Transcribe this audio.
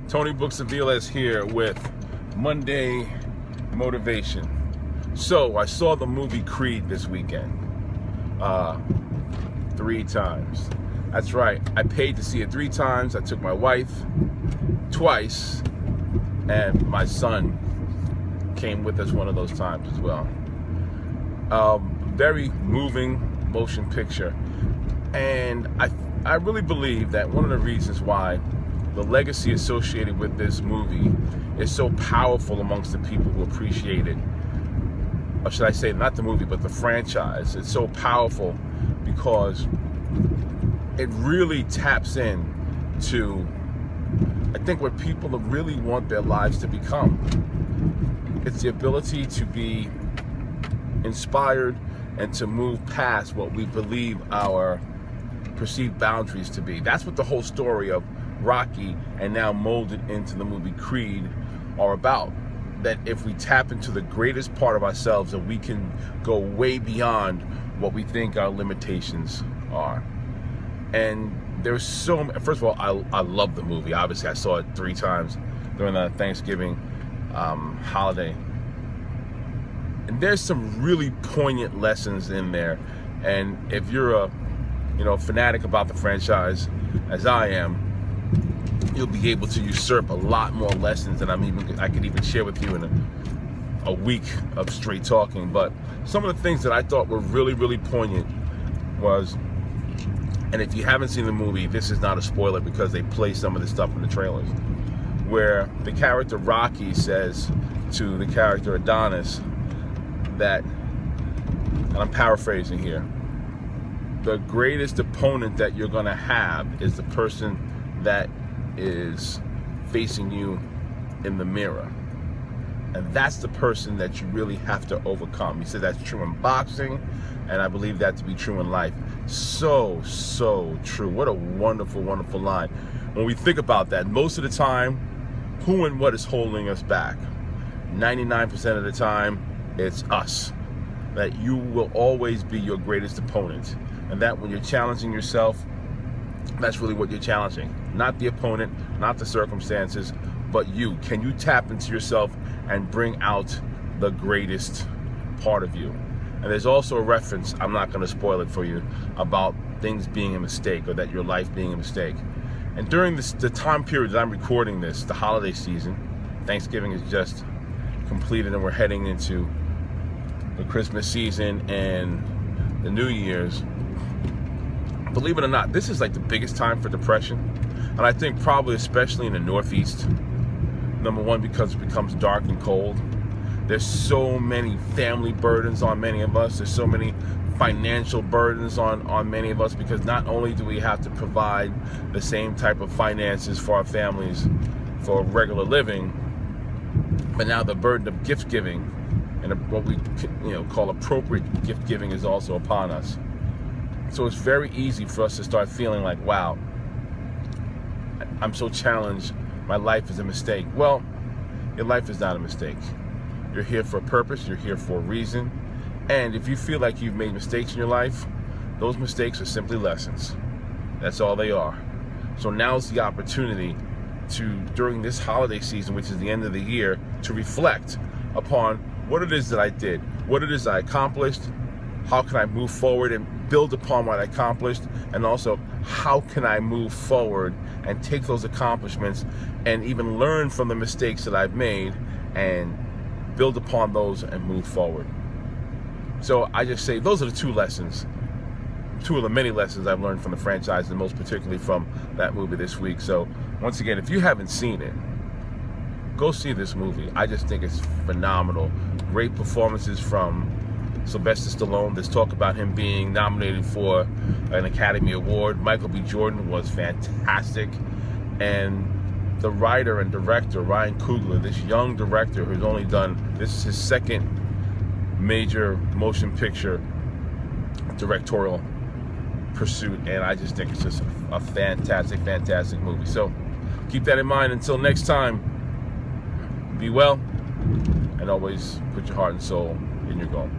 Tony Buxaviles here with Monday Motivation. So I saw the movie Creed this weekend 3 times. That's right, I paid to see it 3 times. I took my wife twice, and my son came with us one of those times as well. Very moving motion picture, and I really believe that one of the reasons why the legacy associated with this movie is so powerful amongst the people who appreciate it, or should I say not the movie but the franchise. It's so powerful because it really taps in to, I think, what people really want their lives to become. It's the ability to be inspired and to move past what we believe our perceived boundaries to be. That's what the whole story of Rocky, and now molded into the movie Creed, are about. That if we tap into the greatest part of ourselves, that we can go way beyond what we think our limitations are. And there's so, first of all, I love the movie. Obviously, I saw it 3 times during the Thanksgiving holiday. And there's some really poignant lessons in there. And if you're a fanatic about the franchise, as I am, you'll be able to usurp a lot more lessons than I could even share with you in a week of straight talking. But some of the things that I thought were really, really poignant was, and if you haven't seen the movie, this is not a spoiler because they play some of this stuff in the trailers, where the character Rocky says to the character Adonis that, and I'm paraphrasing here, the greatest opponent that you're going to have is the person that is facing you in the mirror. And that's the person that you really have to overcome. He said that's true in boxing, and I believe that to be true in life. So true. What a wonderful, wonderful line. When we think about that, most of the time, who and what is holding us back? 99% of the time, it's us. That you will always be your greatest opponent. And that when you're challenging yourself, that's really what you're challenging. Not the opponent, not the circumstances, but you. Can you tap into yourself and bring out the greatest part of you? And there's also a reference, I'm not going to spoil it for you, about things being a mistake, or that your life being a mistake. And during the time period that I'm recording this, the holiday season, Thanksgiving is just completed and we're heading into the Christmas season and the New Year's. Believe it or not, this is like the biggest time for depression. And I think probably especially in the Northeast. Number one, because it becomes dark and cold. There's so many family burdens on many of us. There's so many financial burdens on many of us, because not only do we have to provide the same type of finances for our families for regular living, but now the burden of gift giving and what we call appropriate gift giving is also upon us. So it's very easy for us to start feeling like, wow, I'm so challenged, my life is a mistake. Well, your life is not a mistake. You're here for a purpose, you're here for a reason. And if you feel like you've made mistakes in your life, those mistakes are simply lessons. That's all they are. So now's the opportunity to, during this holiday season, which is the end of the year, to reflect upon what it is that I did, what it is I accomplished, how can I move forward and build upon what I accomplished, and also how can I move forward and take those accomplishments and even learn from the mistakes that I've made and build upon those and move forward. So I just say those are the 2 lessons, 2 of the many lessons I've learned from the franchise, and most particularly from that movie this week. So once again, if you haven't seen it, go see this movie. I just think it's phenomenal. Great performances from Sylvester Stallone. There's talk about him being nominated for an Academy Award. Michael B. Jordan was fantastic. And the writer and director, Ryan Coogler, this young director who's only done, this is his 2nd major motion picture directorial pursuit. And I just think it's just a fantastic, fantastic movie. So keep that in mind. Until next time, be well, and always put your heart and soul in your goal.